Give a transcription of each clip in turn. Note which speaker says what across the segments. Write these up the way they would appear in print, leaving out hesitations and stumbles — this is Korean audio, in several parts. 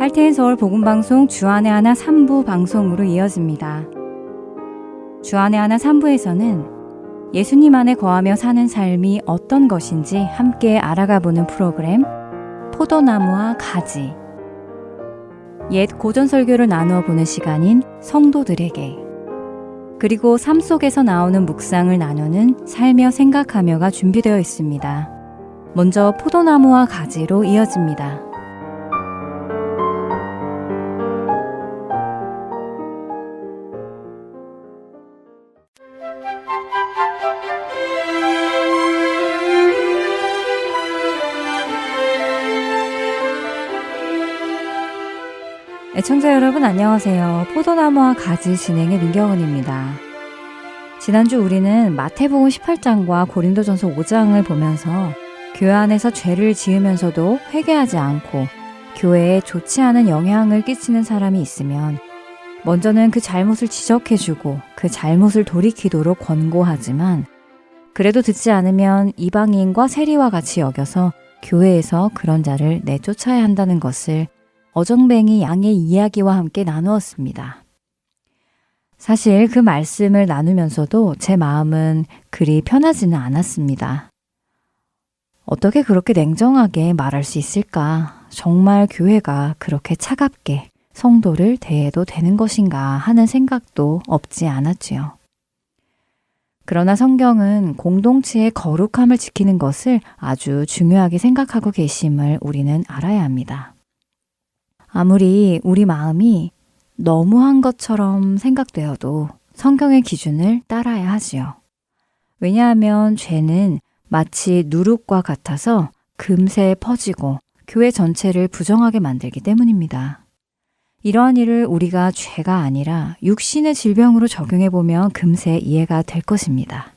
Speaker 1: 할텐 서울 복음방송 주안의 하나 3부 방송으로 이어집니다. 주안의 하나 3부에서는 예수님 안에 거하며 사는 삶이 어떤 것인지 함께 알아가보는 프로그램 포도나무와 가지, 옛 고전 설교를 나누어 보는 시간인 성도들에게, 그리고 삶 속에서 나오는 묵상을 나누는 살며 생각하며가 준비되어 있습니다. 먼저 포도나무와 가지로 이어집니다. 애청자 여러분 안녕하세요. 포도나무와 가지 진행의 민경은입니다. 지난주 우리는 마태복음 18장과 고린도전서 5장을 보면서 교회 안에서 죄를 지으면서도 회개하지 않고 교회에 좋지 않은 영향을 끼치는 사람이 있으면 먼저는 그 잘못을 지적해주고 그 잘못을 돌이키도록 권고하지만 그래도 듣지 않으면 이방인과 세리와 같이 여겨서 교회에서 그런 자를 내쫓아야 한다는 것을 어정뱅이 양의 이야기와 함께 나누었습니다. 사실 그 말씀을 나누면서도 제 마음은 그리 편하지는 않았습니다. 어떻게 그렇게 냉정하게 말할 수 있을까? 정말 교회가 그렇게 차갑게 성도를 대해도 되는 것인가 하는 생각도 없지 않았지요. 그러나 성경은 공동체의 거룩함을 지키는 것을 아주 중요하게 생각하고 계심을 우리는 알아야 합니다. 아무리 우리 마음이 너무한 것처럼 생각되어도 성경의 기준을 따라야 하지요. 왜냐하면 죄는 마치 누룩과 같아서 금세 퍼지고 교회 전체를 부정하게 만들기 때문입니다. 이러한 일을 우리가 죄가 아니라 육신의 질병으로 적용해보면 금세 이해가 될 것입니다.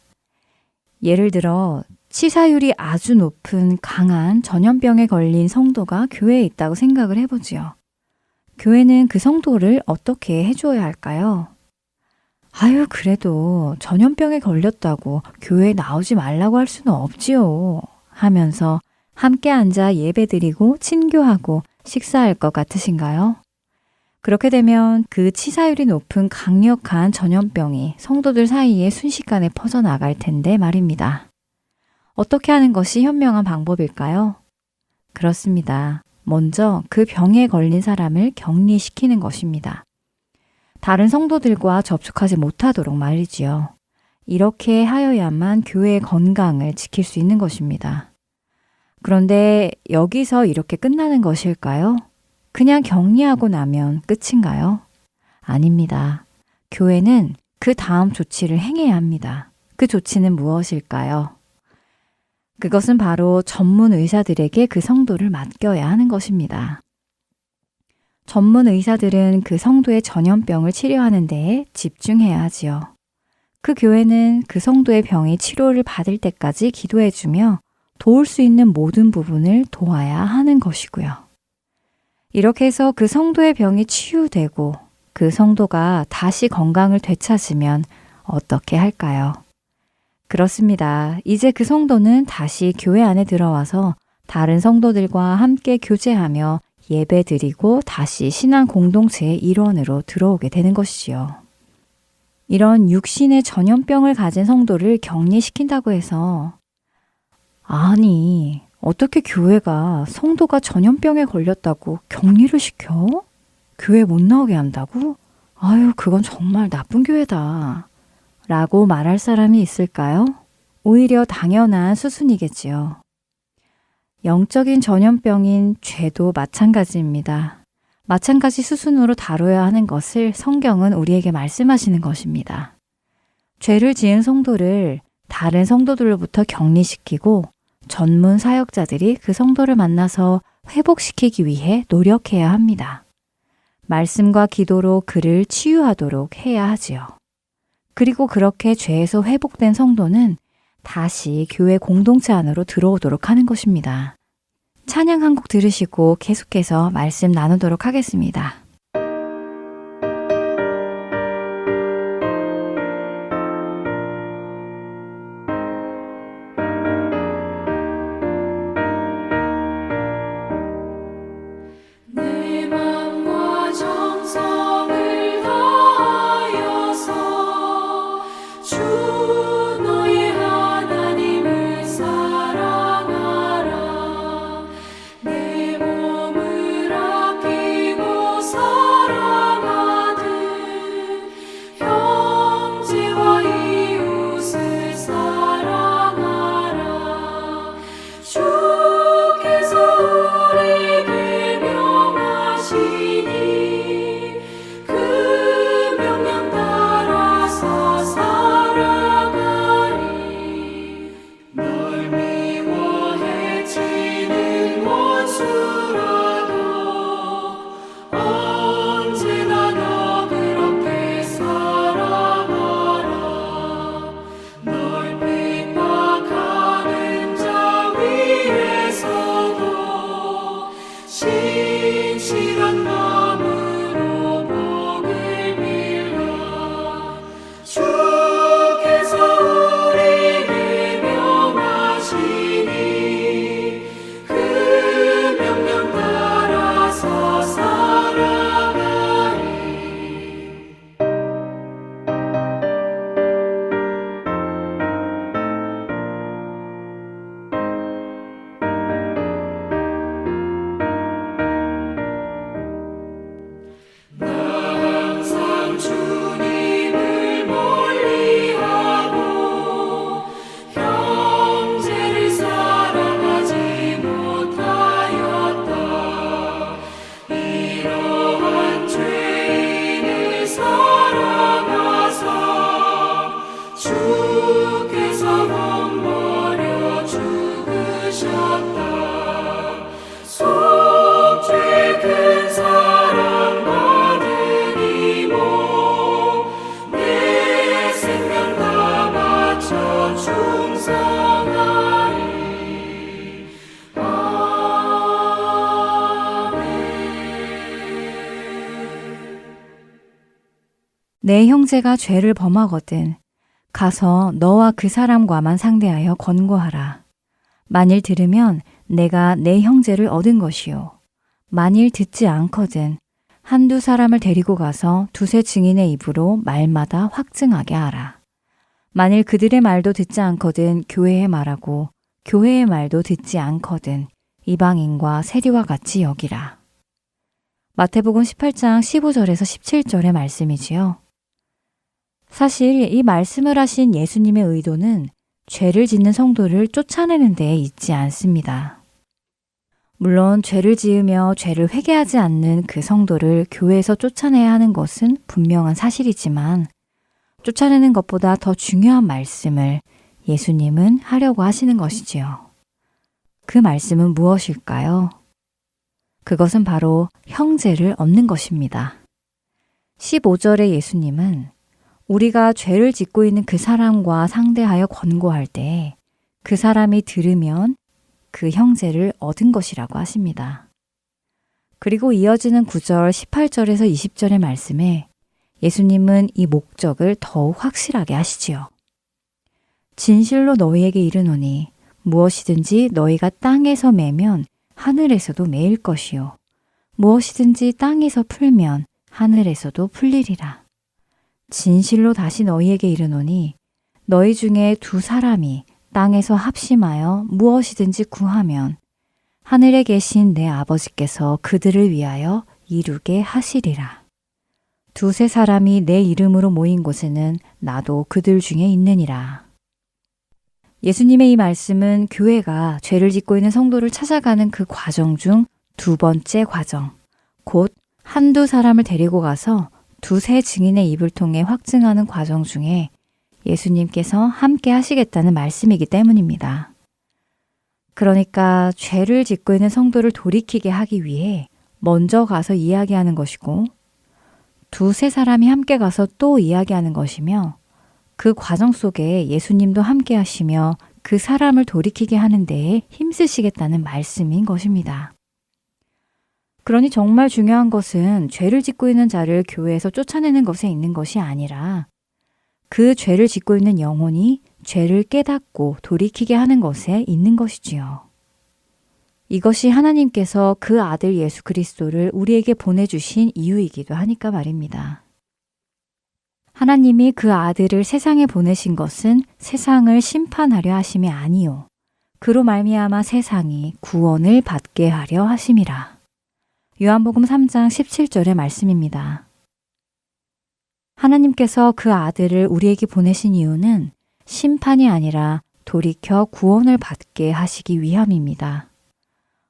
Speaker 1: 예를 들어 치사율이 아주 높은 강한 전염병에 걸린 성도가 교회에 있다고 생각을 해보지요. 교회는 그 성도를 어떻게 해줘야 할까요? 아유, 그래도 전염병에 걸렸다고 교회에 나오지 말라고 할 수는 없지요. 하면서 함께 앉아 예배드리고 친교하고 식사할 것 같으신가요? 그렇게 되면 그 치사율이 높은 강력한 전염병이 성도들 사이에 순식간에 퍼져나갈 텐데 말입니다. 어떻게 하는 것이 현명한 방법일까요? 그렇습니다. 먼저 그 병에 걸린 사람을 격리시키는 것입니다. 다른 성도들과 접촉하지 못하도록 말이지요. 이렇게 하여야만 교회의 건강을 지킬 수 있는 것입니다. 그런데 여기서 이렇게 끝나는 것일까요? 그냥 격리하고 나면 끝인가요? 아닙니다. 교회는 그 다음 조치를 행해야 합니다. 그 조치는 무엇일까요? 그것은 바로 전문 의사들에게 그 성도를 맡겨야 하는 것입니다. 전문 의사들은 그 성도의 전염병을 치료하는 데에 집중해야 하지요. 그 교회는 그 성도의 병이 치료를 받을 때까지 기도해주며 도울 수 있는 모든 부분을 도와야 하는 것이고요. 이렇게 해서 그 성도의 병이 치유되고 그 성도가 다시 건강을 되찾으면 어떻게 할까요? 그렇습니다. 이제 그 성도는 다시 교회 안에 들어와서 다른 성도들과 함께 교제하며 예배드리고 다시 신앙 공동체의 일원으로 들어오게 되는 것이지요. 이런 육신의 전염병을 가진 성도를 격리시킨다고 해서 아니, 어떻게 교회가 성도가 전염병에 걸렸다고 격리를 시켜? 교회 못 나오게 한다고? 아유, 그건 정말 나쁜 교회다. 라고 말할 사람이 있을까요? 오히려 당연한 수순이겠지요. 영적인 전염병인 죄도 마찬가지입니다. 마찬가지 수순으로 다뤄야 하는 것을 성경은 우리에게 말씀하시는 것입니다. 죄를 지은 성도를 다른 성도들로부터 격리시키고 전문 사역자들이 그 성도를 만나서 회복시키기 위해 노력해야 합니다. 말씀과 기도로 그를 치유하도록 해야 하지요. 그리고 그렇게 죄에서 회복된 성도는 다시 교회 공동체 안으로 들어오도록 하는 것입니다. 찬양 한 곡 들으시고 계속해서 말씀 나누도록 하겠습니다.
Speaker 2: 내 맘
Speaker 1: 내 형제가 죄를 범하거든 가서 너와 그 사람과만 상대하여 권고하라. 만일 들으면 내가 내 형제를 얻은 것이요. 만일 듣지 않거든 한두 사람을 데리고 가서 두세 증인의 입으로 말마다 확증하게 하라. 만일 그들의 말도 듣지 않거든 교회의 말하고 교회의 말도 듣지 않거든 이방인과 세리와 같이 여기라. 마태복음 18장 15절에서 17절의 말씀이지요. 사실 이 말씀을 하신 예수님의 의도는 죄를 짓는 성도를 쫓아내는 데에 있지 않습니다. 물론 죄를 지으며 죄를 회개하지 않는 그 성도를 교회에서 쫓아내야 하는 것은 분명한 사실이지만 쫓아내는 것보다 더 중요한 말씀을 예수님은 하려고 하시는 것이지요. 그 말씀은 무엇일까요? 그것은 바로 형제를 얻는 것입니다. 15절의 예수님은 우리가 죄를 짓고 있는 그 사람과 상대하여 권고할 때 그 사람이 들으면 그 형제를 얻은 것이라고 하십니다. 그리고 이어지는 9절, 18절에서 20절의 말씀에 예수님은 이 목적을 더욱 확실하게 하시지요. 진실로 너희에게 이르노니 무엇이든지 너희가 땅에서 매면 하늘에서도 매일 것이요. 무엇이든지 땅에서 풀면 하늘에서도 풀리리라. 진실로 다시 너희에게 이르노니 너희 중에 두 사람이 땅에서 합심하여 무엇이든지 구하면 하늘에 계신 내 아버지께서 그들을 위하여 이루게 하시리라. 두세 사람이 내 이름으로 모인 곳에는 나도 그들 중에 있느니라. 예수님의 이 말씀은 교회가 죄를 짓고 있는 성도를 찾아가는 그 과정 중 두 번째 과정, 곧 한두 사람을 데리고 가서 두세 증인의 입을 통해 확증하는 과정 중에 예수님께서 함께 하시겠다는 말씀이기 때문입니다. 그러니까 죄를 짓고 있는 성도를 돌이키게 하기 위해 먼저 가서 이야기하는 것이고 두세 사람이 함께 가서 또 이야기하는 것이며 그 과정 속에 예수님도 함께 하시며 그 사람을 돌이키게 하는 데에 힘쓰시겠다는 말씀인 것입니다. 그러니 정말 중요한 것은 죄를 짓고 있는 자를 교회에서 쫓아내는 것에 있는 것이 아니라 그 죄를 짓고 있는 영혼이 죄를 깨닫고 돌이키게 하는 것에 있는 것이지요. 이것이 하나님께서 그 아들 예수 그리스도를 우리에게 보내주신 이유이기도 하니까 말입니다. 하나님이 그 아들을 세상에 보내신 것은 세상을 심판하려 하심이 아니요 그로 말미암아 세상이 구원을 받게 하려 하심이라. 요한복음 3장 17절의 말씀입니다. 하나님께서 그 아들을 우리에게 보내신 이유는 심판이 아니라 돌이켜 구원을 받게 하시기 위함입니다.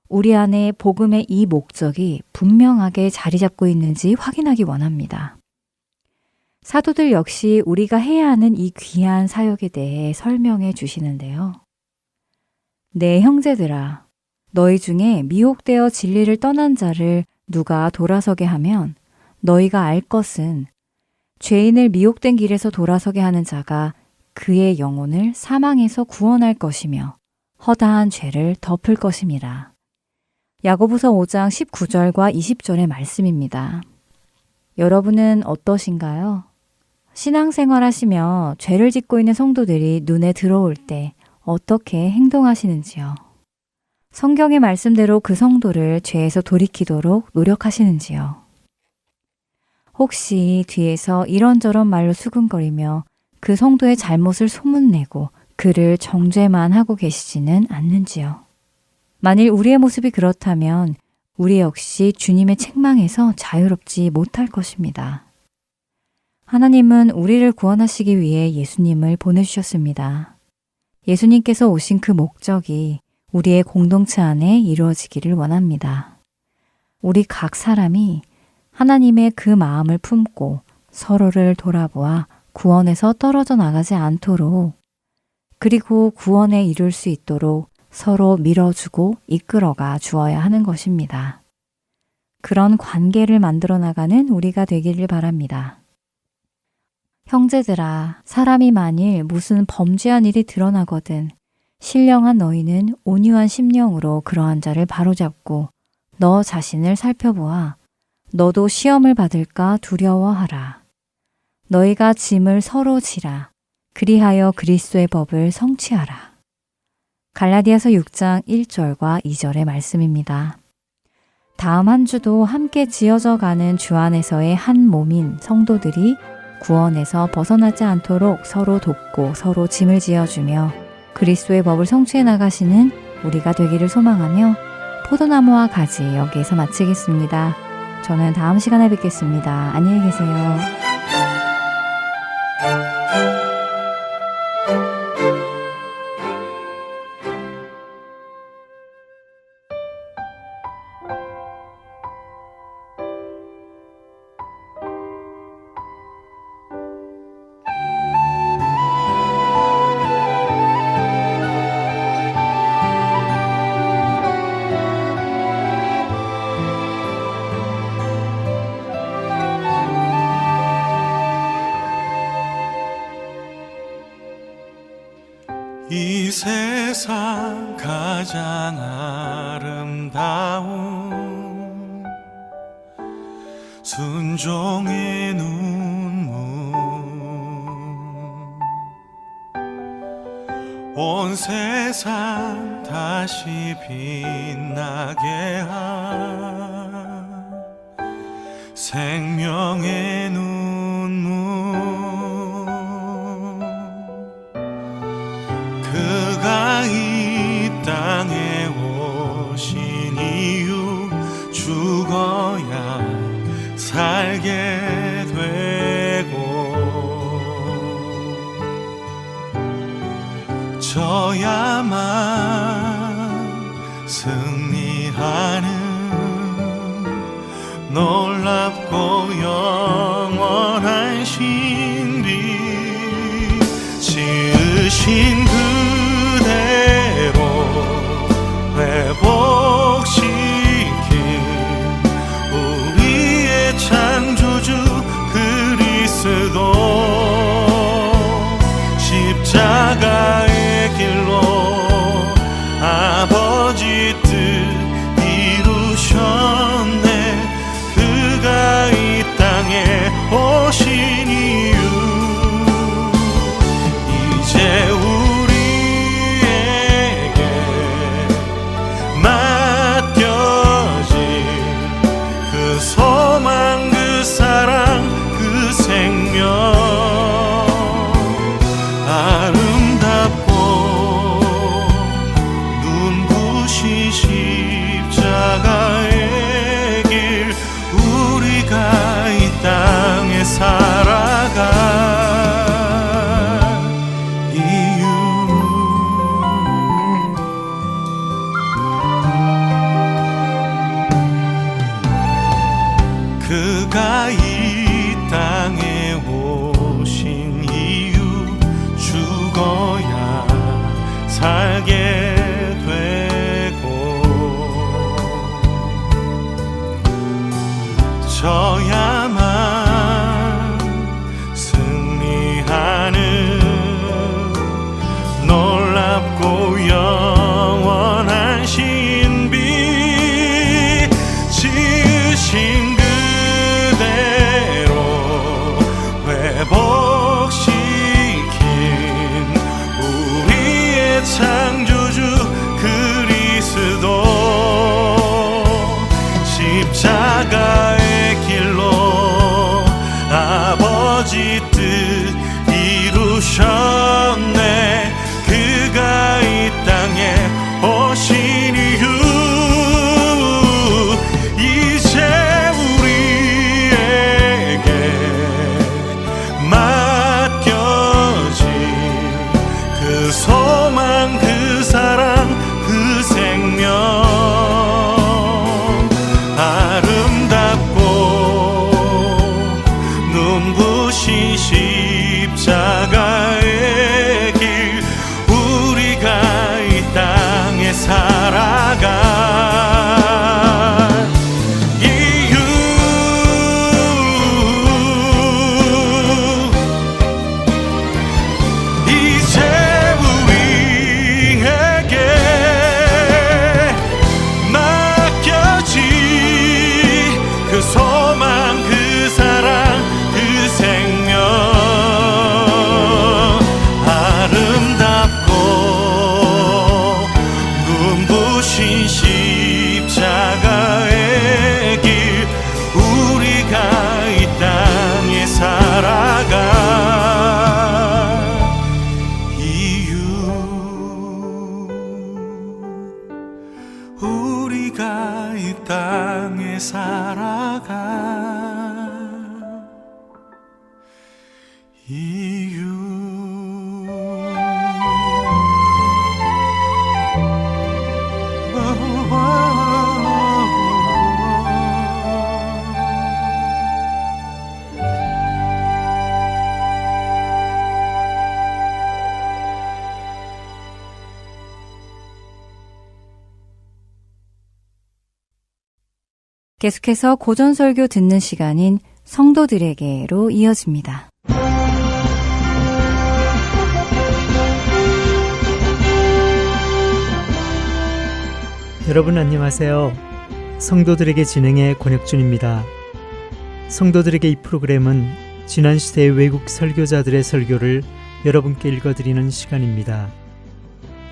Speaker 1: 우리 안에 복음의 이 목적이 분명하게 자리 잡고 있는지 확인하기 원합니다. 사도들 역시 우리가 해야 하는 이 귀한 사역에 대해 설명해 주시는데요. 내 형제들아, 너희 중에 미혹되어 진리를 떠난 자를 누가 돌아서게 하면 너희가 알 것은 죄인을 미혹된 길에서 돌아서게 하는 자가 그의 영혼을 사망에서 구원할 것이며 허다한 죄를 덮을 것임이라. 야고보서 5장 19절과 20절의 말씀입니다. 여러분은 어떠신가요? 신앙생활 하시며 죄를 짓고 있는 성도들이 눈에 들어올 때 어떻게 행동하시는지요? 성경의 말씀대로 그 성도를 죄에서 돌이키도록 노력하시는지요? 혹시 뒤에서 이런저런 말로 수근거리며 그 성도의 잘못을 소문내고 그를 정죄만 하고 계시지는 않는지요? 만일 우리의 모습이 그렇다면 우리 역시 주님의 책망에서 자유롭지 못할 것입니다. 하나님은 우리를 구원하시기 위해 예수님을 보내주셨습니다. 예수님께서 오신 그 목적이 우리의 공동체 안에 이루어지기를 원합니다. 우리 각 사람이 하나님의 그 마음을 품고 서로를 돌아보아 구원에서 떨어져 나가지 않도록 그리고 구원에 이룰 수 있도록 서로 밀어주고 이끌어가 주어야 하는 것입니다. 그런 관계를 만들어 나가는 우리가 되기를 바랍니다. 형제들아, 사람이 만일 무슨 범죄한 일이 드러나거든 신령한 너희는 온유한 심령으로 그러한 자를 바로잡고 너 자신을 살펴보아 너도 시험을 받을까 두려워하라. 너희가 짐을 서로 지라. 그리하여 그리스도의 법을 성취하라. 갈라디아서 6장 1절과 2절의 말씀입니다. 다음 한 주도 함께 지어져 가는 주 안에서의 한 몸인 성도들이 구원에서 벗어나지 않도록 서로 돕고 서로 짐을 지어주며 그리스도의 법을 성취해 나가시는 우리가 되기를 소망하며 포도나무와 가지 여기에서 마치겠습니다. 저는 다음 시간에 뵙겠습니다. 안녕히 계세요.
Speaker 2: 이 세상 가장 아름다운 순종의 눈물 온 세상 다시 빛나게 한 생명의 눈물 그가 이 땅에 오신 이유 죽어야 살게 되고 저야만 승리하는 놀랍고 영원한 신비 지으신 그대로 회복시킨 우리의 창조주 그리스도 십자가의 길로 아버지 뜻 이루셨네 그가 이 땅에 오신 이유 이제 우리에게 맡겨진 그 소망 그 사랑 그 생명 아름답고 눈부신 십자가의 길 우리가 이 땅에 살아갈 이유 그가 이 땅에 오신 이유 죽어야 살게 되고 저야만 승리하는 놀랍고 영원한 신비 지으신 그대로 회복시킨 우리의 창조주 그리스도 십자가의 길로 아버지 뜻 이루셨네 그가 이 땅에 오신 이유 이제 우리에게 맡겨진 그 소망 그 사랑 그 생명 아름답고 눈부신 십자가의 길 우리가 이 땅에 살아갈 이유 이제 우리에게 맡겨진 그 소망 그 사랑 그 생명 십자가의 길 우리가 이 땅에 살아가 이유 우리가 이 땅에 살아가 이유
Speaker 1: 계속해서 고전설교 듣는 시간인 성도들에게로 이어집니다.
Speaker 3: 여러분 안녕하세요. 성도들에게 진행의 권혁준입니다. 성도들에게 이 프로그램은 지난 시대의 외국 설교자들의 설교를 여러분께 읽어드리는 시간입니다.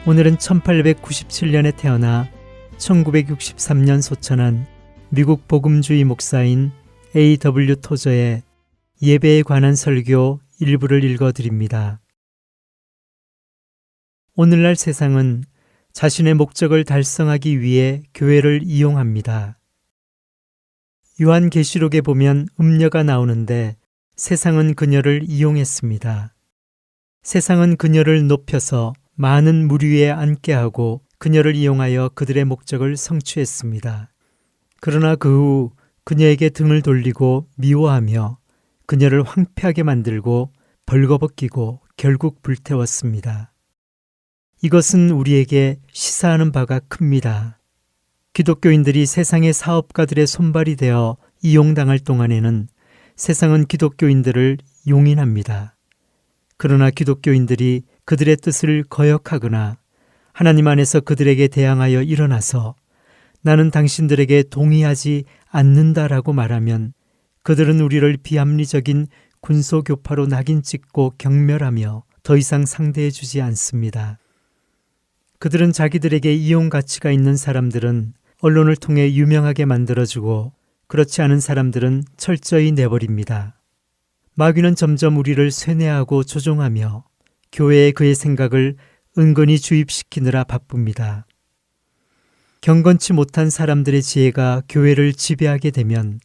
Speaker 3: 오늘은 1897년에 태어나 1963년 소천한 미국 복음주의 목사인 A.W. 토저의 예배에 관한 설교 일부를 읽어드립니다. 오늘날 세상은 자신의 목적을 달성하기 위해 교회를 이용합니다. 요한계시록에 보면 음녀가 나오는데 세상은 그녀를 이용했습니다. 세상은 그녀를 높여서 많은 물 위에 앉게 하고 그녀를 이용하여 그들의 목적을 성취했습니다. 그러나 그 후 그녀에게 등을 돌리고 미워하며 그녀를 황폐하게 만들고 벌거벗기고 결국 불태웠습니다. 이것은 우리에게 시사하는 바가 큽니다. 기독교인들이 세상의 사업가들의 손발이 되어 이용당할 동안에는 세상은 기독교인들을 용인합니다. 그러나 기독교인들이 그들의 뜻을 거역하거나 하나님 안에서 그들에게 대항하여 일어나서 나는 당신들에게 동의하지 않는다라고 말하면 그들은 우리를 비합리적인 군소교파로 낙인 찍고 경멸하며 더 이상 상대해 주지 않습니다. 그들은 자기들에게 이용 가치가 있는 사람들은 언론을 통해 유명하게 만들어주고 그렇지 않은 사람들은 철저히 내버립니다. 마귀는 점점 우리를 쇠뇌하고 조종하며 교회에 그의 생각을 은근히 주입시키느라 바쁩니다. 경건치 못한 사람들의 지혜가 교회를 지배하게 되면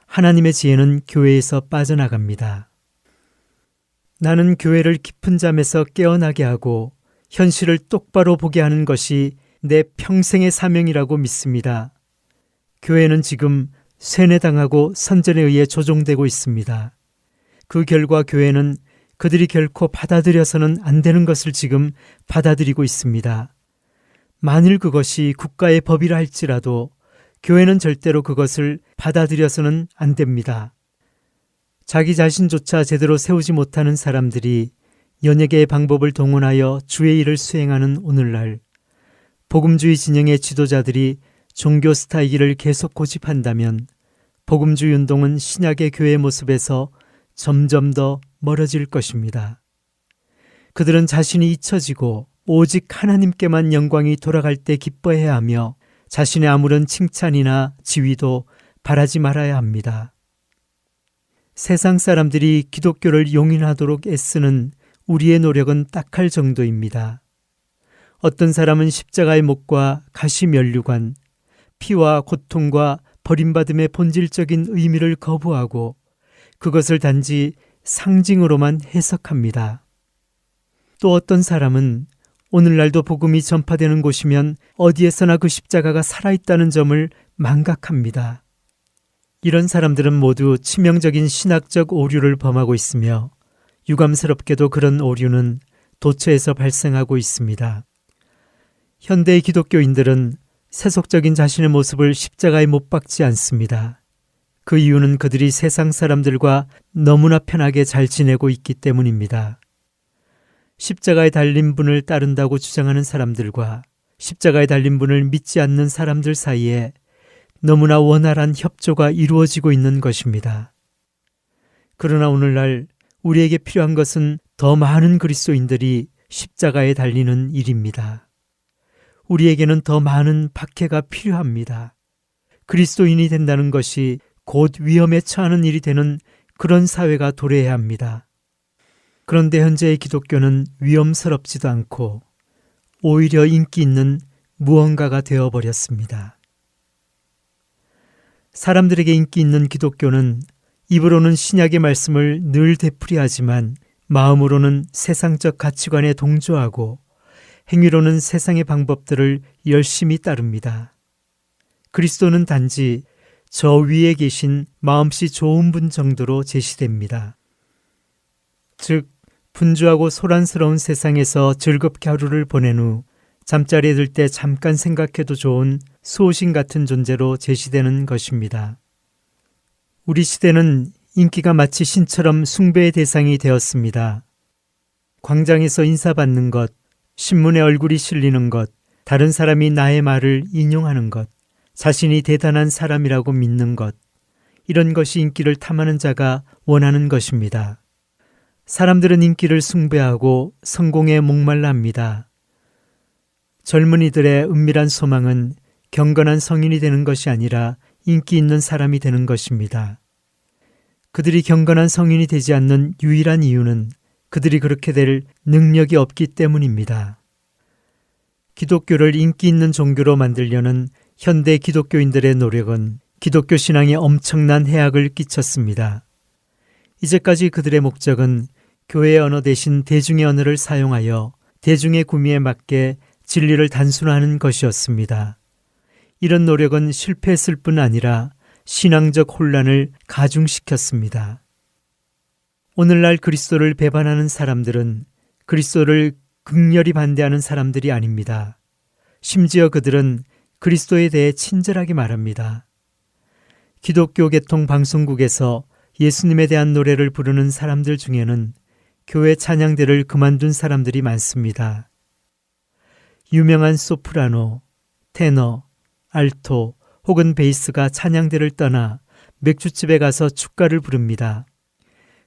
Speaker 3: 하나님의 지혜는 교회에서 빠져나갑니다. 나는 교회를 깊은 잠에서 깨어나게 하고 현실을 똑바로 보게 하는 것이 내 평생의 사명이라고 믿습니다. 교회는 지금 쇠뇌당하고 선전에 의해 조종되고 있습니다. 그 결과 교회는 그들이 결코 받아들여서는 안 되는 것을 지금 받아들이고 있습니다. 만일 그것이 국가의 법이라 할지라도 교회는 절대로 그것을 받아들여서는 안 됩니다. 자기 자신조차 제대로 세우지 못하는 사람들이 연예계의 방법을 동원하여 주의 일을 수행하는 오늘날 복음주의 진영의 지도자들이 종교 스타이기를 계속 고집한다면 복음주의 운동은 신약의 교회의 모습에서 점점 더 멀어질 것입니다. 그들은 자신이 잊혀지고 오직 하나님께만 영광이 돌아갈 때 기뻐해야 하며 자신의 아무런 칭찬이나 지위도 바라지 말아야 합니다. 세상 사람들이 기독교를 용인하도록 애쓰는 우리의 노력은 딱할 정도입니다. 어떤 사람은 십자가의 목과 가시면류관, 피와 고통과 버림받음의 본질적인 의미를 거부하고 그것을 단지 상징으로만 해석합니다. 또 어떤 사람은 오늘날도 복음이 전파되는 곳이면 어디에서나 그 십자가가 살아있다는 점을 망각합니다. 이런 사람들은 모두 치명적인 신학적 오류를 범하고 있으며 유감스럽게도 그런 오류는 도처에서 발생하고 있습니다. 현대의 기독교인들은 세속적인 자신의 모습을 십자가에 못 박지 않습니다. 그 이유는 그들이 세상 사람들과 너무나 편하게 잘 지내고 있기 때문입니다. 십자가에 달린 분을 따른다고 주장하는 사람들과 십자가에 달린 분을 믿지 않는 사람들 사이에 너무나 원활한 협조가 이루어지고 있는 것입니다. 그러나 오늘날 우리에게 필요한 것은 더 많은 그리스도인들이 십자가에 달리는 일입니다. 우리에게는 더 많은 박해가 필요합니다. 그리스도인이 된다는 것이 곧 위험에 처하는 일이 되는 그런 사회가 도래해야 합니다. 그런데 현재의 기독교는 위험스럽지도 않고 오히려 인기 있는 무언가가 되어버렸습니다. 사람들에게 인기 있는 기독교는 입으로는 신약의 말씀을 늘 되풀이하지만 마음으로는 세상적 가치관에 동조하고 행위로는 세상의 방법들을 열심히 따릅니다. 그리스도는 단지 저 위에 계신 마음씨 좋은 분 정도로 제시됩니다. 즉, 분주하고 소란스러운 세상에서 즐겁게 하루를 보낸 후 잠자리에 들 때 잠깐 생각해도 좋은 수호신 같은 존재로 제시되는 것입니다. 우리 시대는 인기가 마치 신처럼 숭배의 대상이 되었습니다. 광장에서 인사받는 것, 신문에 얼굴이 실리는 것, 다른 사람이 나의 말을 인용하는 것, 자신이 대단한 사람이라고 믿는 것, 이런 것이 인기를 탐하는 자가 원하는 것입니다. 사람들은 인기를 숭배하고 성공에 목말라 합니다. 젊은이들의 은밀한 소망은 경건한 성인이 되는 것이 아니라 인기 있는 사람이 되는 것입니다. 그들이 경건한 성인이 되지 않는 유일한 이유는 그들이 그렇게 될 능력이 없기 때문입니다. 기독교를 인기 있는 종교로 만들려는 현대 기독교인들의 노력은 기독교 신앙에 엄청난 해악을 끼쳤습니다. 이제까지 그들의 목적은 교회의 언어 대신 대중의 언어를 사용하여 대중의 구미에 맞게 진리를 단순화하는 것이었습니다. 이런 노력은 실패했을 뿐 아니라 신앙적 혼란을 가중시켰습니다. 오늘날 그리스도를 배반하는 사람들은 그리스도를 극렬히 반대하는 사람들이 아닙니다. 심지어 그들은 그리스도에 대해 친절하게 말합니다. 기독교 계통 방송국에서 예수님에 대한 노래를 부르는 사람들 중에는 교회 찬양대를 그만둔 사람들이 많습니다. 유명한 소프라노, 테너, 알토 혹은 베이스가 찬양대를 떠나 맥주집에 가서 축가를 부릅니다.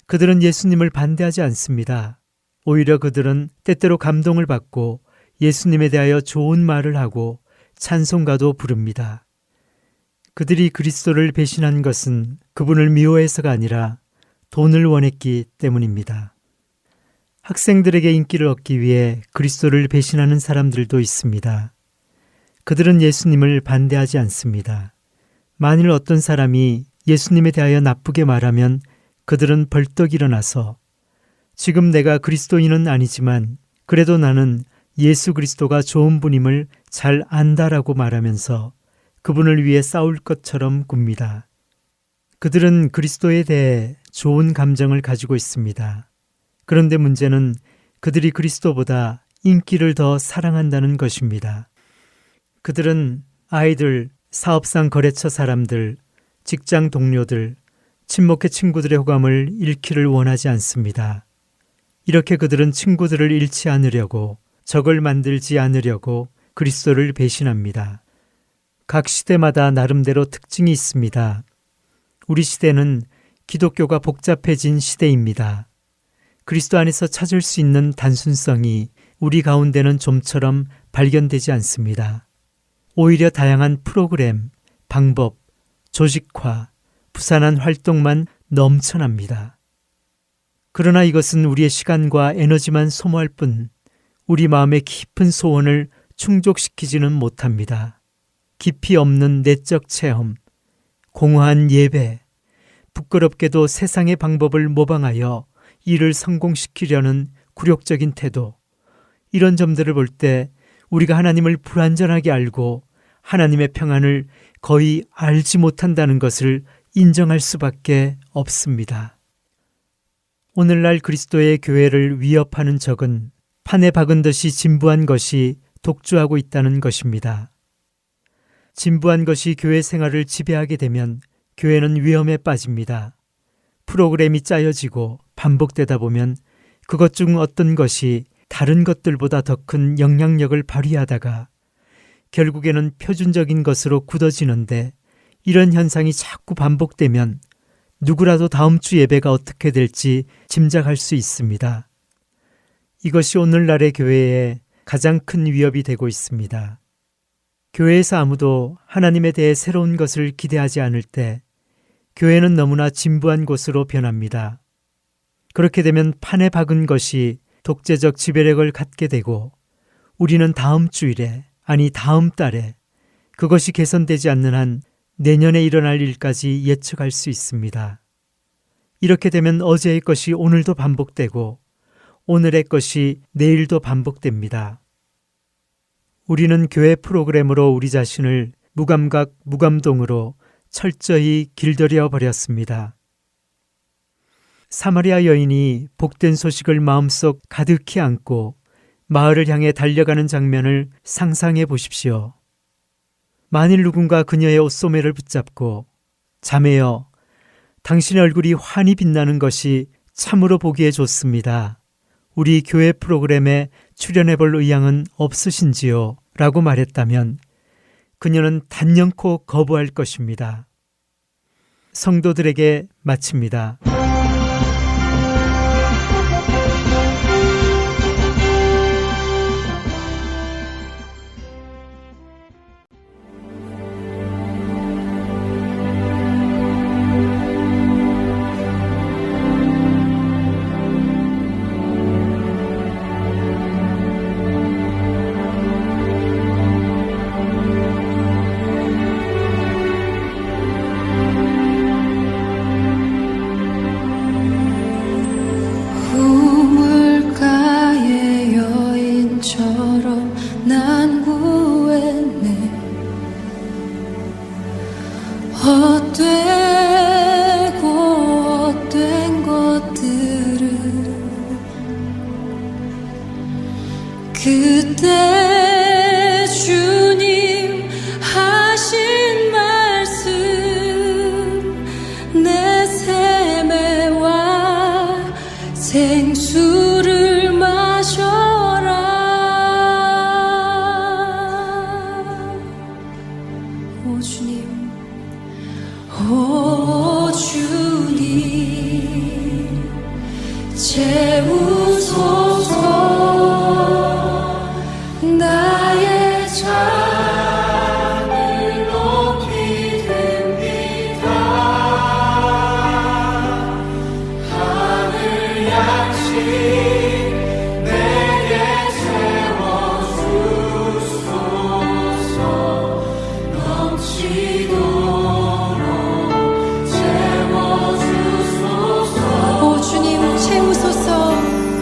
Speaker 3: 그들은 예수님을 반대하지 않습니다. 오히려 그들은 때때로 감동을 받고 예수님에 대하여 좋은 말을 하고 찬송가도 부릅니다. 그들이 그리스도를 배신한 것은 그분을 미워해서가 아니라 돈을 원했기 때문입니다. 학생들에게 인기를 얻기 위해 그리스도를 배신하는 사람들도 있습니다. 그들은 예수님을 반대하지 않습니다. 만일 어떤 사람이 예수님에 대하여 나쁘게 말하면 그들은 벌떡 일어나서 지금 내가 그리스도인은 아니지만 그래도 나는 예수 그리스도가 좋은 분임을 잘 안다라고 말하면서 그분을 위해 싸울 것처럼 굽니다. 그들은 그리스도에 대해 좋은 감정을 가지고 있습니다. 그런데 문제는 그들이 그리스도보다 인기를 더 사랑한다는 것입니다. 그들은 아이들, 사업상 거래처 사람들, 직장 동료들, 친목회 친구들의 호감을 잃기를 원하지 않습니다. 이렇게 그들은 친구들을 잃지 않으려고, 적을 만들지 않으려고 그리스도를 배신합니다. 각 시대마다 나름대로 특징이 있습니다. 우리 시대는 기독교가 복잡해진 시대입니다. 그리스도 안에서 찾을 수 있는 단순성이 우리 가운데는 좀처럼 발견되지 않습니다. 오히려 다양한 프로그램, 방법, 조직화, 부산한 활동만 넘쳐납니다. 그러나 이것은 우리의 시간과 에너지만 소모할 뿐 우리 마음의 깊은 소원을 충족시키지는 못합니다. 깊이 없는 내적 체험, 공허한 예배, 부끄럽게도 세상의 방법을 모방하여 일을 성공시키려는 굴욕적인 태도, 이런 점들을 볼 때 우리가 하나님을 불완전하게 알고 하나님의 평안을 거의 알지 못한다는 것을 인정할 수밖에 없습니다. 오늘날 그리스도의 교회를 위협하는 적은 판에 박은 듯이 진부한 것이 독주하고 있다는 것입니다. 진부한 것이 교회 생활을 지배하게 되면 교회는 위험에 빠집니다. 프로그램이 짜여지고 반복되다 보면 그것 중 어떤 것이 다른 것들보다 더 큰 영향력을 발휘하다가 결국에는 표준적인 것으로 굳어지는데, 이런 현상이 자꾸 반복되면 누구라도 다음 주 예배가 어떻게 될지 짐작할 수 있습니다. 이것이 오늘날의 교회에 가장 큰 위협이 되고 있습니다. 교회에서 아무도 하나님에 대해 새로운 것을 기대하지 않을 때 교회는 너무나 진부한 곳으로 변합니다. 그렇게 되면 판에 박은 것이 독재적 지배력을 갖게 되고 우리는 다음 주일에, 아니 다음 달에 그것이 개선되지 않는 한 내년에 일어날 일까지 예측할 수 있습니다. 이렇게 되면 어제의 것이 오늘도 반복되고 오늘의 것이 내일도 반복됩니다. 우리는 교회 프로그램으로 우리 자신을 무감각, 무감동으로 철저히 길들여 버렸습니다. 사마리아 여인이 복된 소식을 마음속 가득히 안고 마을을 향해 달려가는 장면을 상상해 보십시오. 만일 누군가 그녀의 옷소매를 붙잡고 자매여, 당신의 얼굴이 환히 빛나는 것이 참으로 보기에 좋습니다. 우리 교회 프로그램에 출연해 볼 의향은 없으신지요? 라고 말했다면 그녀는 단연코 거부할 것입니다. 성도들에게 마칩니다.
Speaker 4: 우물가의 여인처럼 난 구했네. 헛되고 헛된 것들을 그때 주님 하신 말씀 내 세매와 생수를 마셔라. 오 주님, 오 주님, 채우소서. 나의 잔을 높이 듭니다. 하늘 양식 내게 채워주소서. 넘치도록 채워주소서. 오 주님 채우소서.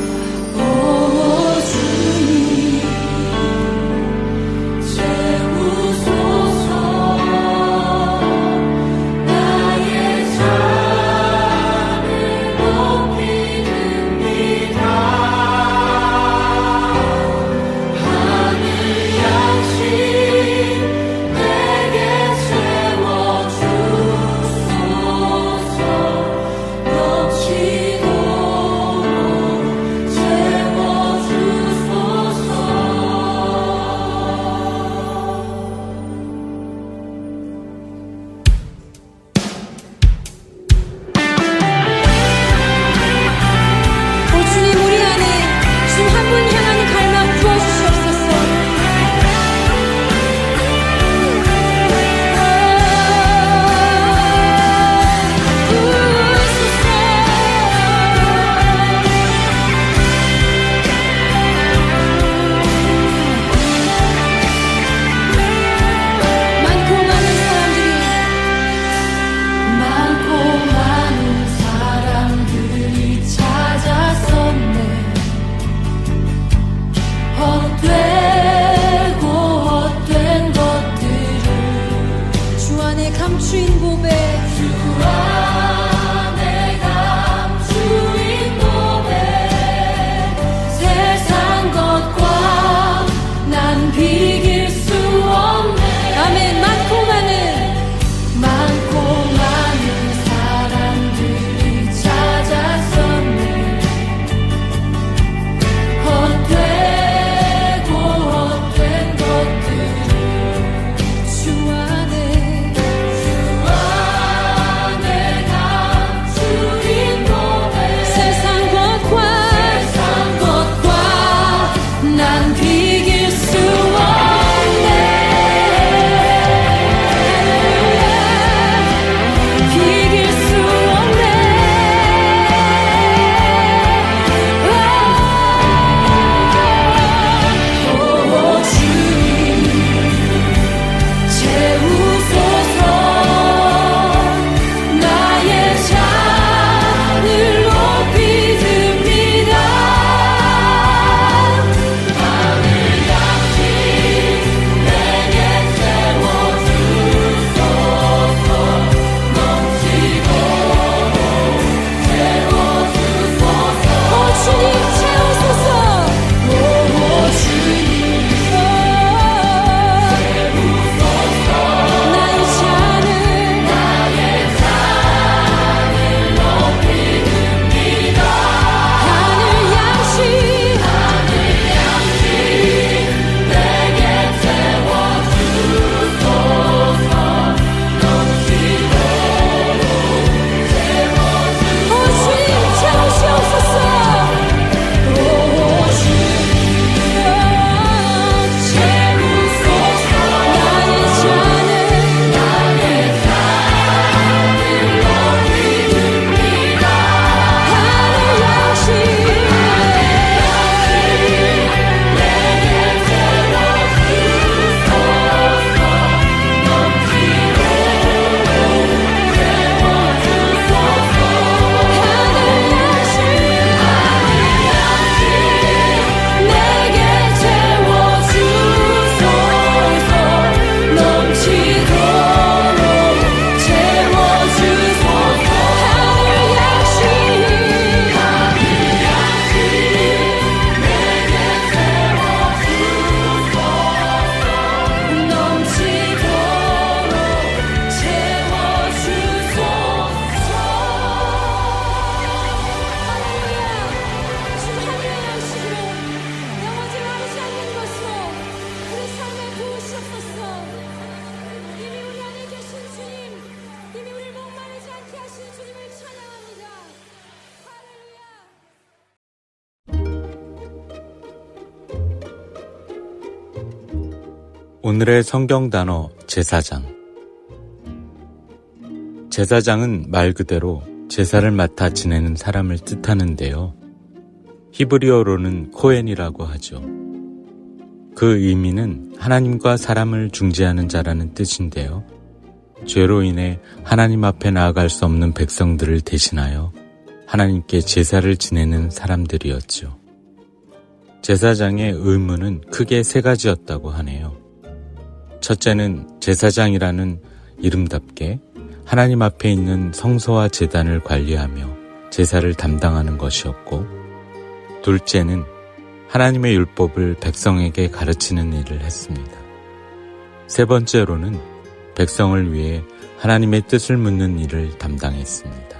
Speaker 5: 오늘의 성경 단어 제사장. 제사장은 말 그대로 제사를 맡아 지내는 사람을 뜻하는데요. 히브리어로는 코헨이라고 하죠. 그 의미는 하나님과 사람을 중재하는 자라는 뜻인데요. 죄로 인해 하나님 앞에 나아갈 수 없는 백성들을 대신하여 하나님께 제사를 지내는 사람들이었죠. 제사장의 의무는 크게 세 가지였다고 하네요. 첫째는 제사장이라는 이름답게 하나님 앞에 있는 성소와 제단을 관리하며 제사를 담당하는 것이었고, 둘째는 하나님의 율법을 백성에게 가르치는 일을 했습니다. 세 번째로는 백성을 위해 하나님의 뜻을 묻는 일을 담당했습니다.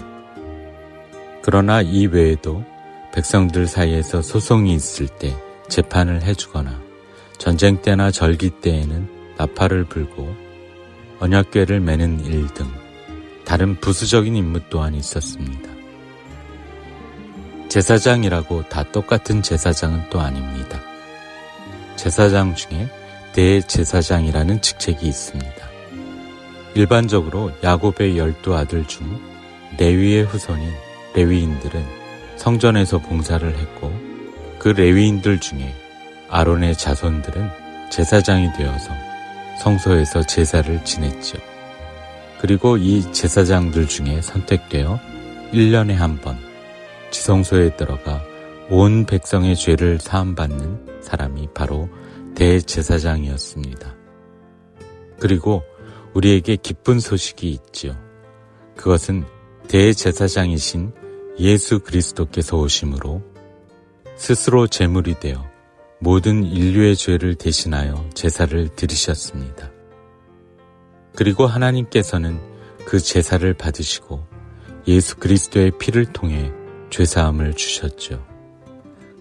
Speaker 5: 그러나 이 외에도 백성들 사이에서 소송이 있을 때 재판을 해주거나 전쟁 때나 절기 때에는 나팔을 불고 언약궤를 매는 일 등 다른 부수적인 임무 또한 있었습니다. 제사장이라고 다 똑같은 제사장은 또 아닙니다. 제사장 중에 대제사장이라는 직책이 있습니다. 일반적으로 야곱의 12아들 중 레위의 후손인 레위인들은 성전에서 봉사를 했고, 그 레위인들 중에 아론의 자손들은 제사장이 되어서 성소에서 제사를 지냈죠. 그리고 이 제사장들 중에 선택되어 1년에 한 번 지성소에 들어가 온 백성의 죄를 사함받는 사람이 바로 대제사장이었습니다. 그리고 우리에게 기쁜 소식이 있지요. 그것은 대제사장이신 예수 그리스도께서 오심으로 스스로 제물이 되어 모든 인류의 죄를 대신하여 제사를 드리셨습니다. 그리고 하나님께서는 그 제사를 받으시고 예수 그리스도의 피를 통해 죄사함을 주셨죠.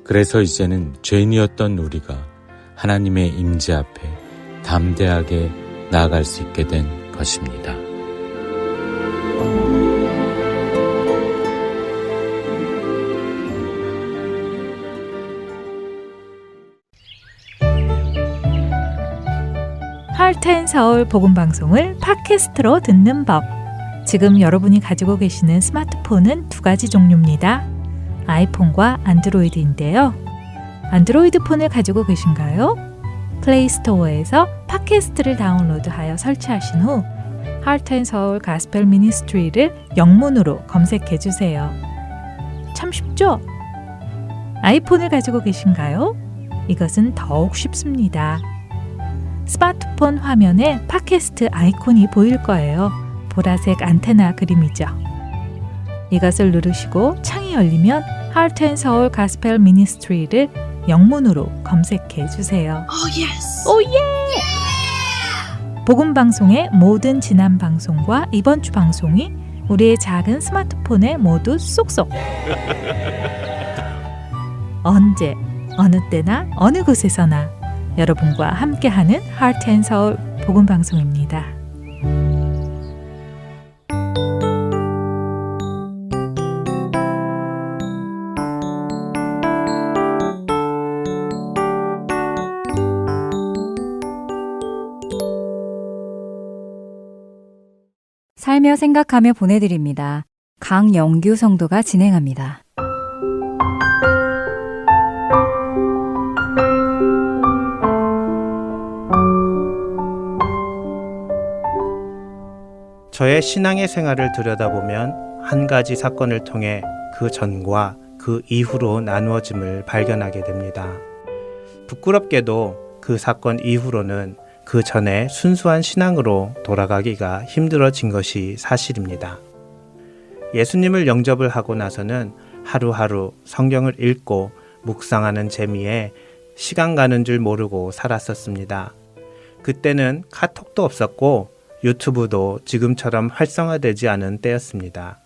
Speaker 5: 그래서 이제는 죄인이었던 우리가 하나님의 임재 앞에 담대하게 나아갈 수 있게 된 것입니다.
Speaker 6: 하트앤서울 복음방송을 팟캐스트로 듣는 법. 지금 여러분이 가지고 계시는 스마트폰은 두 가지 종류입니다. 아이폰과 안드로이드인데요. 안드로이드 폰을 가지고 계신가요? 플레이스토어에서 팟캐스트를 다운로드하여 설치하신 후 하트앤서울 가스펠 미니스트리를 영문으로 검색해 주세요. 참 쉽죠? 아이폰을 가지고 계신가요? 이것은 더욱 쉽습니다. 스마트폰 화면에 팟캐스트 아이콘이 보일 거예요. 보라색 안테나 그림이죠. 이것을 누르시고 창이 열리면 하트앤서울 가스펠 미니스트리를 영문으로 검색해 주세요. 오 예! 복음 방송의 모든 지난 방송과 이번 주 방송이 우리의 작은 스마트폰에 모두 쏙쏙. 언제, 어느 때나 어느 곳에서나 여러분과 함께하는 하트앤서울 복음 방송입니다.
Speaker 1: 살며 생각하며 보내드립니다. 강영규 성도가 진행합니다.
Speaker 7: 저의 신앙의 생활을 들여다보면 한 가지 사건을 통해 그 전과 그 이후로 나누어짐을 발견하게 됩니다. 부끄럽게도 그 사건 이후로는 그 전에 순수한 신앙으로 돌아가기가 힘들어진 것이 사실입니다. 예수님을 영접을 하고 나서는 하루하루 성경을 읽고 묵상하는 재미에 시간 가는 줄 모르고 살았었습니다. 그때는 카톡도 없었고 유튜브도 지금처럼 활성화되지 않은 때였습니다.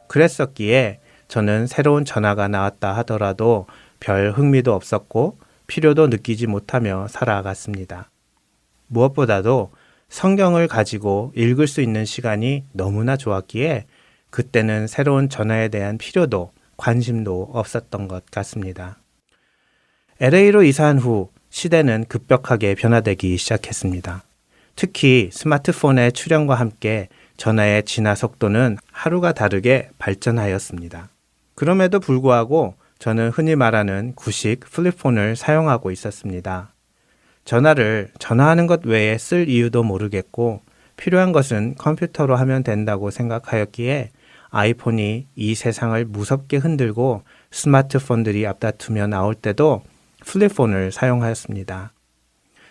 Speaker 7: 그랬었기에 저는 새로운 전화가 나왔다 하더라도 별 흥미도 없었고 필요도 느끼지 못하며 살아갔습니다. 무엇보다도 성경을 가지고 읽을 수 있는 시간이 너무나 좋았기에 그때는 새로운 전화에 대한 필요도 관심도 없었던 것 같습니다. LA로 이사한 후 시대는 급격하게 변화되기 시작했습니다. 특히 스마트폰의 출현과 함께 전화의 진화 속도는 하루가 다르게 발전하였습니다. 그럼에도 불구하고 저는 흔히 말하는 구식 플립폰을 사용하고 있었습니다. 전화를 전화하는 것 외에 쓸 이유도 모르겠고 필요한 것은 컴퓨터로 하면 된다고 생각하였기에 아이폰이 이 세상을 무섭게 흔들고 스마트폰들이 앞다투며 나올 때도 플립폰을 사용하였습니다.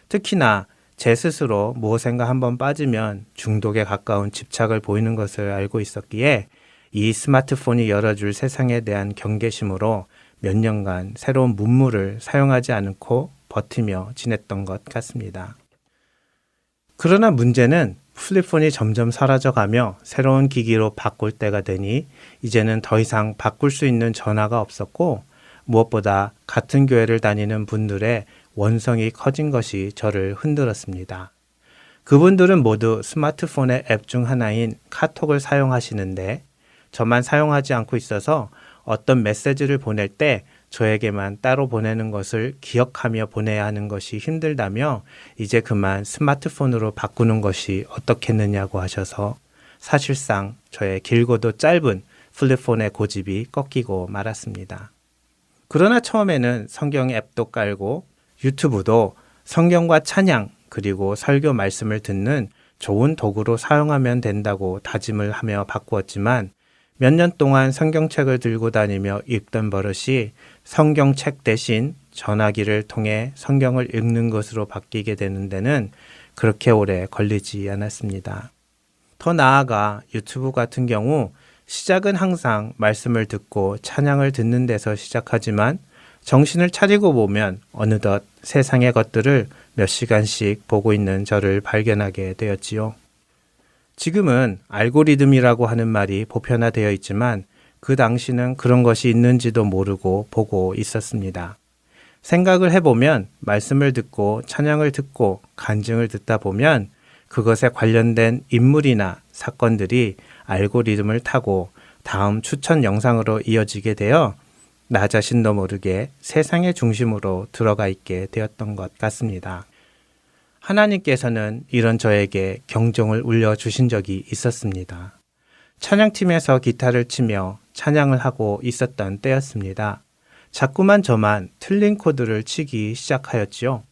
Speaker 7: 특히나 제 스스로 무엇인가 한번 빠지면 중독에 가까운 집착을 보이는 것을 알고 있었기에 이 스마트폰이 열어줄 세상에 대한 경계심으로 몇 년간 새로운 문물을 사용하지 않고 버티며 지냈던 것 같습니다. 그러나 문제는 플립폰이 점점 사라져가며 새로운 기기로 바꿀 때가 되니 이제는 더 이상 바꿀 수 있는 전화가 없었고 무엇보다 같은 교회를 다니는 분들의 원성이 커진 것이 저를 흔들었습니다. 그분들은 모두 스마트폰의 앱 중 하나인 카톡을 사용하시는데 저만 사용하지 않고 있어서 어떤 메시지를 보낼 때 저에게만 따로 보내는 것을 기억하며 보내야 하는 것이 힘들다며 이제 그만 스마트폰으로 바꾸는 것이 어떻겠느냐고 하셔서 사실상 저의 길고도 짧은 플립폰의 고집이 꺾이고 말았습니다. 그러나 처음에는 성경 앱도 깔고 유튜브도 성경과 찬양 그리고 설교 말씀을 듣는 좋은 도구로 사용하면 된다고 다짐을 하며 바꾸었지만 몇 년 동안 성경책을 들고 다니며 읽던 버릇이 성경책 대신 전화기를 통해 성경을 읽는 것으로 바뀌게 되는 데는 그렇게 오래 걸리지 않았습니다. 더 나아가 유튜브 같은 경우 시작은 항상 말씀을 듣고 찬양을 듣는 데서 시작하지만 정신을 차리고 보면 어느덧 세상의 것들을 몇 시간씩 보고 있는 저를 발견하게 되었지요. 지금은 알고리즘이라고 하는 말이 보편화되어 있지만 그 당시는 그런 것이 있는지도 모르고 보고 있었습니다. 생각을 해보면 말씀을 듣고 찬양을 듣고 간증을 듣다 보면 그것에 관련된 인물이나 사건들이 알고리즘을 타고 다음 추천 영상으로 이어지게 되어 나 자신도 모르게 세상의 중심으로 들어가 있게 되었던 것 같습니다. 하나님께서는 이런 저에게 경종을 울려주신 적이 있었습니다. 찬양팀에서 기타를 치며 찬양을 하고 있었던 때였습니다. 자꾸만 저만 틀린 코드를 치기 시작하였지요.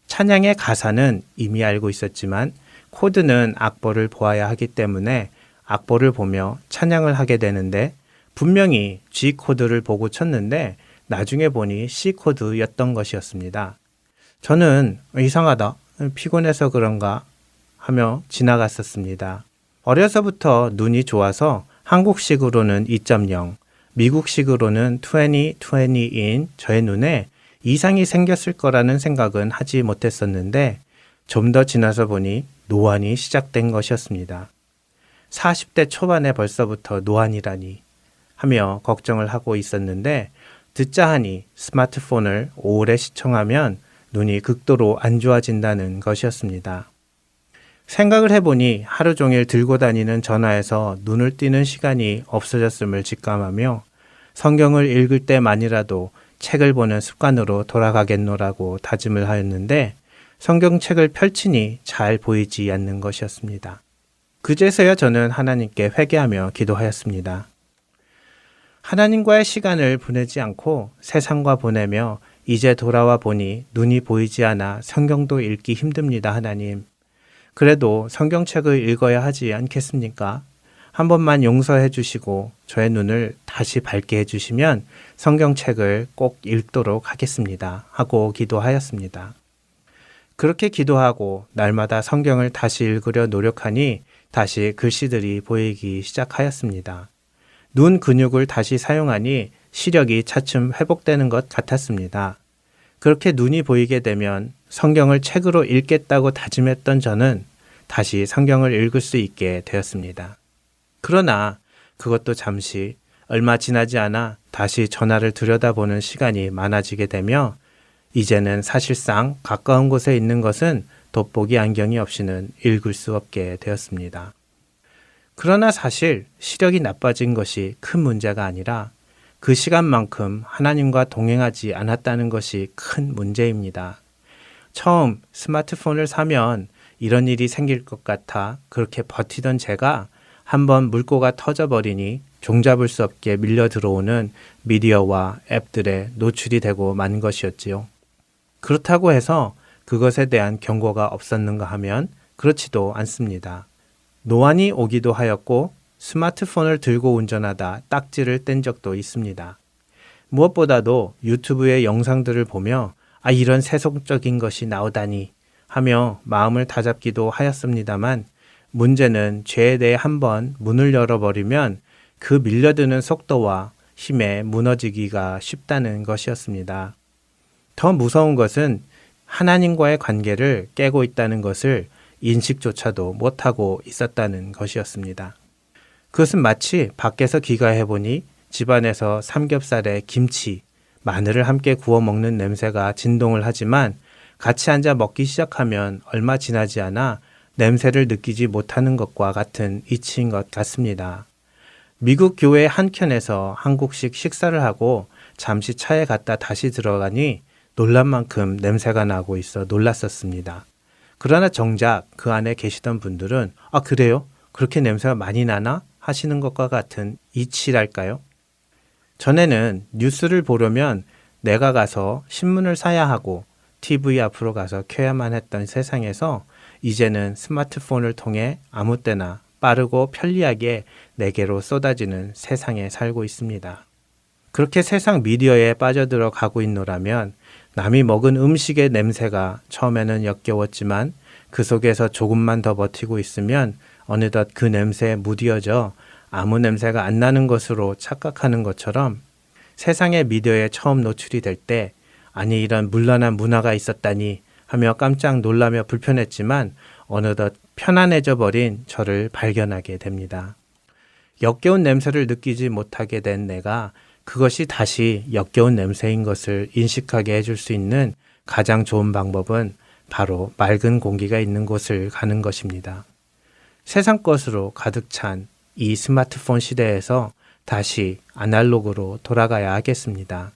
Speaker 7: 찬양의 가사는 이미 알고 있었지만 코드는 악보를 보아야 하기 때문에 악보를 보며 찬양을 하게 되는데 분명히 G 코드를 보고 쳤는데 나중에 보니 C 코드였던 것이었습니다. 저는 이상하다, 피곤해서 그런가 하며 지나갔었습니다. 어려서부터 눈이 좋아서 한국식으로는 2.0, 미국식으로는 20/20인 저의 눈에 이상이 생겼을 거라는 생각은 하지 못했었는데 좀 더 지나서 보니 노안이 시작된 것이었습니다. 40대 초반에 벌써부터 노안이라니 하며 걱정을 하고 있었는데 듣자 하니 스마트폰을 오래 시청하면 눈이 극도로 안 좋아진다는 것이었습니다. 생각을 해보니 하루 종일 들고 다니는 전화에서 눈을 띄는 시간이 없어졌음을 직감하며 성경을 읽을 때만이라도 책을 보는 습관으로 돌아가겠노라고 다짐을 하였는데 성경책을 펼치니 잘 보이지 않는 것이었습니다. 그제서야 저는 하나님께 회개하며 기도하였습니다. 하나님과의 시간을 보내지 않고 세상과 보내며 이제 돌아와 보니 눈이 보이지 않아 성경도 읽기 힘듭니다, 하나님. 그래도 성경책을 읽어야 하지 않겠습니까? 한 번만 용서해 주시고 저의 눈을 다시 밝게 해주시면 성경책을 꼭 읽도록 하겠습니다. 하고 기도하였습니다. 그렇게 기도하고 날마다 성경을 다시 읽으려 노력하니 다시 글씨들이 보이기 시작하였습니다. 눈 근육을 다시 사용하니 시력이 차츰 회복되는 것 같았습니다. 그렇게 눈이 보이게 되면 성경을 책으로 읽겠다고 다짐했던 저는 다시 성경을 읽을 수 있게 되었습니다. 그러나 그것도 잠시 얼마 지나지 않아 다시 전화를 들여다보는 시간이 많아지게 되며 이제는 사실상 가까운 곳에 있는 것은 돋보기 안경이 없이는 읽을 수 없게 되었습니다. 그러나 사실 시력이 나빠진 것이 큰 문제가 아니라 그 시간만큼 하나님과 동행하지 않았다는 것이 큰 문제입니다. 처음 스마트폰을 사면 이런 일이 생길 것 같아 그렇게 버티던 제가 한번 물꼬가 터져버리니 종잡을 수 없게 밀려 들어오는 미디어와 앱들에 노출이 되고 만 것이었지요. 그렇다고 해서 그것에 대한 경고가 없었는가 하면 그렇지도 않습니다. 노안이 오기도 하였고 스마트폰을 들고 운전하다 딱지를 뗀 적도 있습니다. 무엇보다도 유튜브의 영상들을 보며 이런 세속적인 것이 나오다니 하며 마음을 다잡기도 하였습니다만 문제는 죄에 대해 한번 문을 열어버리면 그 밀려드는 속도와 힘에 무너지기가 쉽다는 것이었습니다. 더 무서운 것은 하나님과의 관계를 깨고 있다는 것을 인식조차도 못하고 있었다는 것이었습니다. 그것은 마치 밖에서 귀가해보니 집안에서 삼겹살에 김치, 마늘을 함께 구워 먹는 냄새가 진동을 하지만 같이 앉아 먹기 시작하면 얼마 지나지 않아 냄새를 느끼지 못하는 것과 같은 이치인 것 같습니다. 미국 교회 한켠에서 한국식 식사를 하고 잠시 차에 갔다 다시 들어가니 놀란 만큼 냄새가 나고 있어 놀랐었습니다. 그러나 정작 그 안에 계시던 분들은 그래요? 그렇게 냄새가 많이 나나? 하시는 것과 같은 이치랄까요? 전에는 뉴스를 보려면 내가 가서 신문을 사야 하고 TV 앞으로 가서 켜야만 했던 세상에서 이제는 스마트폰을 통해 아무 때나 빠르고 편리하게 내게로 쏟아지는 세상에 살고 있습니다. 그렇게 세상 미디어에 빠져들어 가고 있노라면 남이 먹은 음식의 냄새가 처음에는 역겨웠지만 그 속에서 조금만 더 버티고 있으면 어느덧 그 냄새에 무디어져 아무 냄새가 안 나는 것으로 착각하는 것처럼 세상의 미디어에 처음 노출이 될 때 이런 문란한 문화가 있었다니 하며 깜짝 놀라며 불편했지만 어느덧 편안해져 버린 저를 발견하게 됩니다. 역겨운 냄새를 느끼지 못하게 된 내가 그것이 다시 역겨운 냄새인 것을 인식하게 해줄 수 있는 가장 좋은 방법은 바로 맑은 공기가 있는 곳을 가는 것입니다. 세상 것으로 가득 찬 이 스마트폰 시대에서 다시 아날로그로 돌아가야 하겠습니다.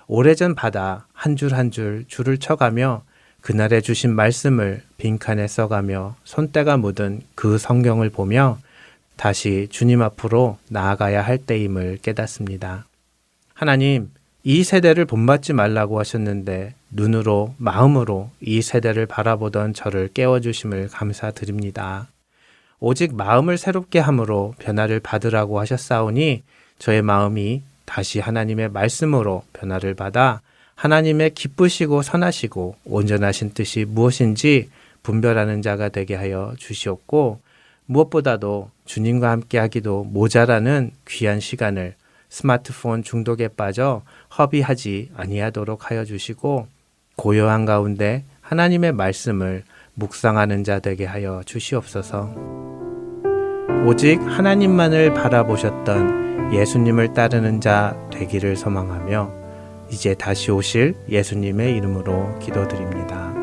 Speaker 7: 오래전 바다 한 줄 한 줄 줄을 쳐가며 그날에 주신 말씀을 빈칸에 써가며 손때가 묻은 그 성경을 보며 다시 주님 앞으로 나아가야 할 때임을 깨닫습니다. 하나님, 이 세대를 본받지 말라고 하셨는데 눈으로 마음으로 이 세대를 바라보던 저를 깨워주심을 감사드립니다. 오직 마음을 새롭게 함으로 변화를 받으라고 하셨사오니 저의 마음이 다시 하나님의 말씀으로 변화를 받아 하나님의 기쁘시고 선하시고 온전하신 뜻이 무엇인지 분별하는 자가 되게 하여 주시옵고 무엇보다도 주님과 함께 하기도 모자라는 귀한 시간을 스마트폰 중독에 빠져 허비하지 아니하도록 하여 주시고 고요한 가운데 하나님의 말씀을 묵상하는 자 되게 하여 주시옵소서. 오직 하나님만을 바라보셨던 예수님을 따르는 자 되기를 소망하며 이제 다시 오실 예수님의 이름으로 기도드립니다.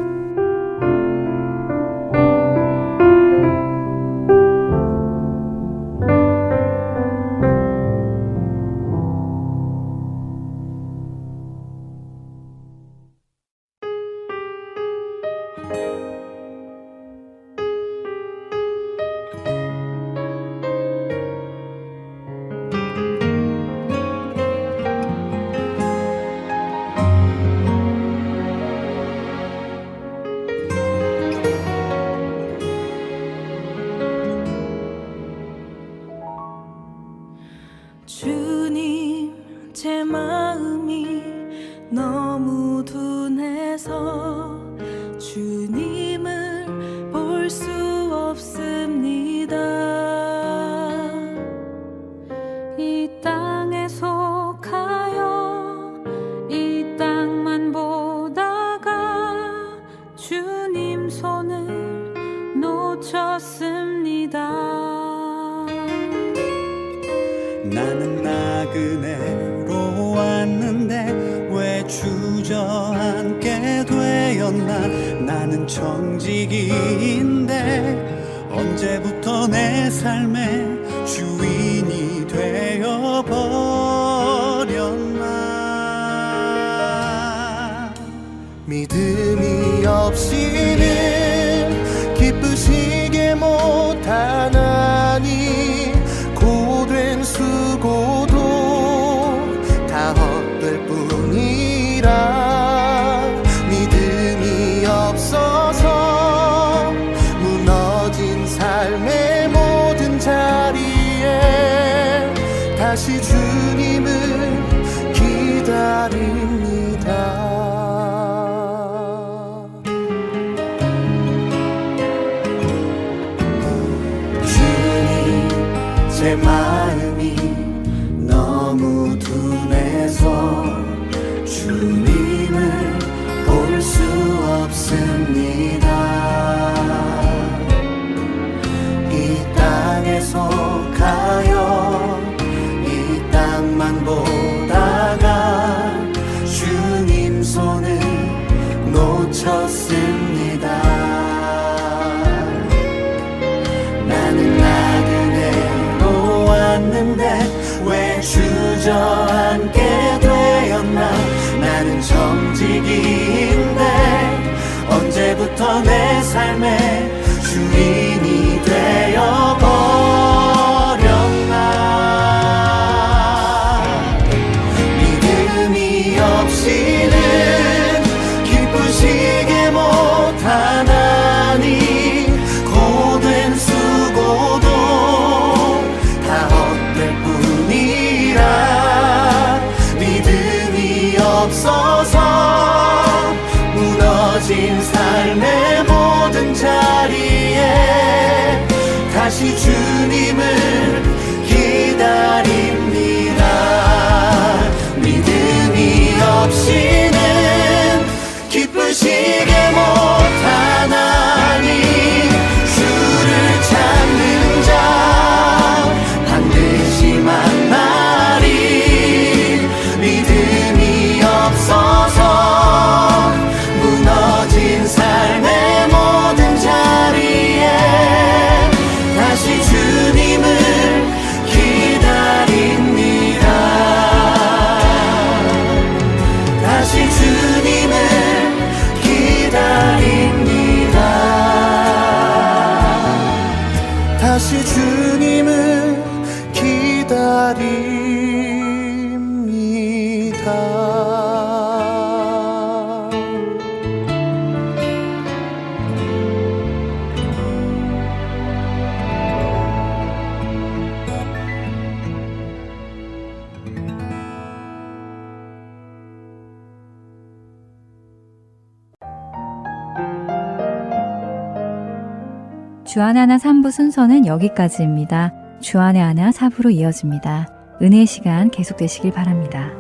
Speaker 8: 주님, 제 마음이 너무 둔해서 주님을 볼 수 없습니다. 이 땅에 속하여 이 땅만 보다가 주님 손을 놓쳤습니다.
Speaker 9: 나는 나그네로 왔는데 왜 주저앉게 되었나. 나는 청지기인데 언제부터 내 삶의 주인이 되어버렸나. 믿음이 없이는 기쁘시게 못하나니 고된 수고도 다 헛될 뿐이라 믿음이 없어서 무너진 삶의 모든 자리에 다시 주님을 기다립니다. 주님, 제 마음이 너무 둔해서 주님을 볼 수 없습니다. 이 땅에서 가요 이 땅만 보다가 주님 손을 놓쳤습니다. 나는 나그네로 왔는데 왜 주저앉게 되었나. 나는 정직인데 언제부터 내 삶의 주인이 되어버렸나. 믿음이 없이는 기쁘시게 못하나니 고된 수고도 다 헛될 뿐이라 믿음이 없어서 무너진 삶의 모든 자리에 다시 주님을 기다립니다. 믿음이 없이는 기쁘시게 못하나니 주를 찾는 자 반드시 만나리. 믿음이 없어서 무너진 삶의 모든 자리에 다시 주님을 기다립니다. 다시 주님을 기다립니다. 다시 주님을 기다립니다.
Speaker 1: 주안의 하나 3부 순서는 여기까지입니다. 주안의 하나 4부로 이어집니다. 은혜의 시간 계속되시길 바랍니다.